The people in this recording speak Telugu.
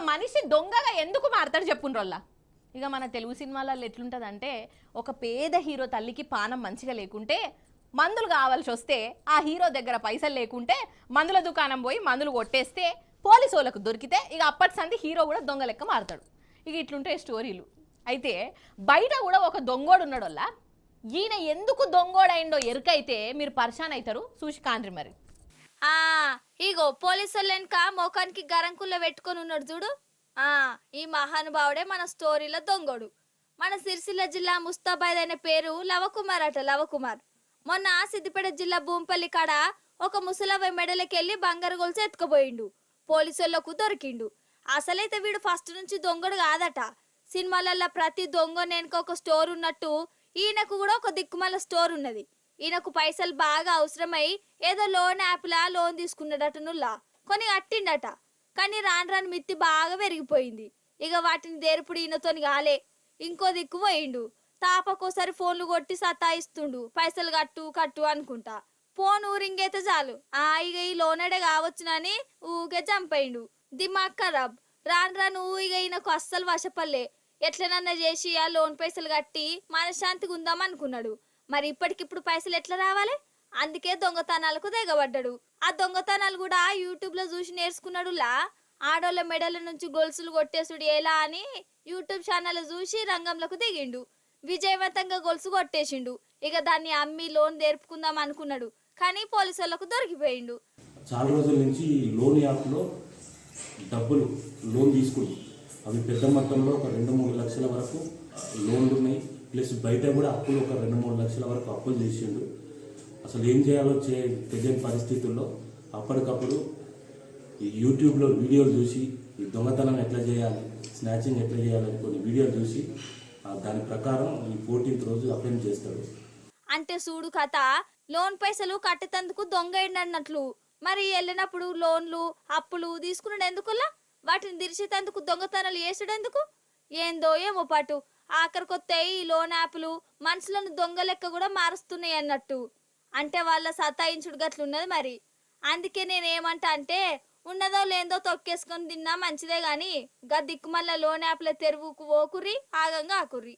మనిషి దొంగగా ఎందుకు మారతాడు చెప్పుండ్రోల్లా. ఇక మన తెలుగు సినిమాలలో ఎట్లుంటుందంటే ఒక పేద హీరో తల్లికి పానం మంచిగా లేకుంటే మందులు కావాల్సి వస్తే ఆ హీరో దగ్గర పైసలు లేకుంటే మందుల దుకాణం పోయి మందులు కొట్టేస్తే పోలీసు వాళ్ళకు దొరికితే ఇక అప్పటి సంది హీరో కూడా దొంగ లెక్క మారుతాడు. ఇక ఇట్లుంటాయి స్టోరీలు. అయితే బయట కూడా ఒక దొంగోడు ఉన్నాడు వల్ల ఈయన ఎందుకు దొంగోడైండో ఎరుకైతే మీరు పరిశాన్ అవుతారు. చూసి కాండ్రి మరి. ఇగో పోలీసులు వెనక మోకానికి గరంకుల్లో పెట్టుకొని ఉన్నాడు చూడు. ఈ మహానుభావుడే మన స్టోరీలో దొంగోడు. మన సిరిసిల్ల జిల్లా ముస్తాబాద్ అనే పేరు లవకుమార్ అట. లవకుమార్ మొన్న సిద్దిపేట జిల్లా భూంపల్లి కాడ ఒక ముసలవ్వ మెడలకెళ్ళి బంగారు గొలుసు ఎత్తుకుపోయిండు. పోలీసులకు దొరికిండు. అసలైతే వీడు ఫస్ట్ నుంచి దొంగడు కాదట. సినిమాలలో ప్రతి దొంగ వెనుక ఒక స్టోర్ ఉన్నట్టు ఈయనకు కూడా ఒక దిక్కుమల స్టోర్ ఉన్నది. ఈయనకు పైసలు బాగా అవసరమై ఏదో లోన్ యాప్లా లోన్ తీసుకున్నాడట. నుల్లా కొని కట్టిండట. కానీ రాను మిత్తి బాగా పెరిగిపోయింది. ఇక వాటిని దేరుపుడు ఈయనతోని కాలే. ఇంకో దిక్కు పోయిండు. తాపకోసారి ఫోన్లు కొట్టి సతాయిస్తుండు. పైసలు కట్టు కట్టు అనుకుంటా. ఫోన్ ఊరింగ్ అయితే చాలు ఇక ఈ లోనడే కావచ్చునని ఊకే చంపేయిండు. దిమాగ్ ఖరాబ్. రాను ఇక ఈయనకు అస్సలు వశపల్లే. ఎట్లనన్నా చేసి ఆ లోన్ పైసలు కట్టి మనశ్శాంతిగా ఉందాం అనుకున్నాడు. మరి ఇప్పటికిప్పుడు పైసలు ఎట్లా రావాలి? అందుకే దొంగతనాలకు దిగబడ్డాడు. ఆ దొంగతనాలు కూడా యూట్యూబ్ లో చూసి నేర్చుకున్నాడులా. ఆడోళ్ళ మెడల నుంచి గొలుసులు కొట్టేసుడు ఎలా అని యూట్యూబ్ ఛానల్ చూసి రంగంలోకి దిగిండు. విజయవంతంగా గొలుసు కొట్టేసిండు. ఇక దాన్ని అమ్మి లోన్ తెరుపుకుందాం అనుకున్నాడు. కానీ పోలీసులకు దొరికిపోయిండు. చాలా రోజుల నుంచి లోన్ యాప్లో డబ్బులు లోన్ తీసుకుండు. అవి పెద్ద మొత్తంలో ఒక 2-3 లక్షల వరకు లోన్లు ఉన్నాయి. ప్లస్ బయట కూడా అప్పులు ఒక 2-3 లక్షల వరకు అప్పులు చేసిండు. అసలు ఏం చేయాలో తెలియని పరిస్థితుల్లో అప్పటికప్పుడు ఈ యూట్యూబ్లో వీడియోలు చూసి ఈ దొంగతనం ఎట్లా చేయాలి, స్నాచింగ్ ఎట్లా చేయాలని కొన్ని వీడియోలు చూసి దాని ప్రకారం ఈ 14th రోజు అప్లై చేస్తాడు. అంటే చూడు కథ, లోన్ పైసలు కట్టేందుకు దొంగ అన్నట్లు. మరి వెళ్ళినప్పుడు లోన్లు అప్పులు తీసుకున్నాడు ఎందుకులా? వాటిని దిరిచేందుకు దొంగతనాలు చేసుడెందుకు? ఏందో ఏమో పాటు ఆఖరికొత్తే ఈ లోన్ యాప్లు మనుషులను దొంగ లెక్క కూడా మారుస్తున్నాయి అన్నట్టు. అంటే వాళ్ళ సతాయించుడు గట్లున్నది మరి. అందుకే నేనేమంటా అంటే ఉన్నదో లేదో తొక్కేసుకొని తిన్నా మంచిదే గాని గా దిక్కుమల్ల లోన్ యాప్ల తెరువుకు ఓకుర్రి, ఆగంగా ఆకుర్రి.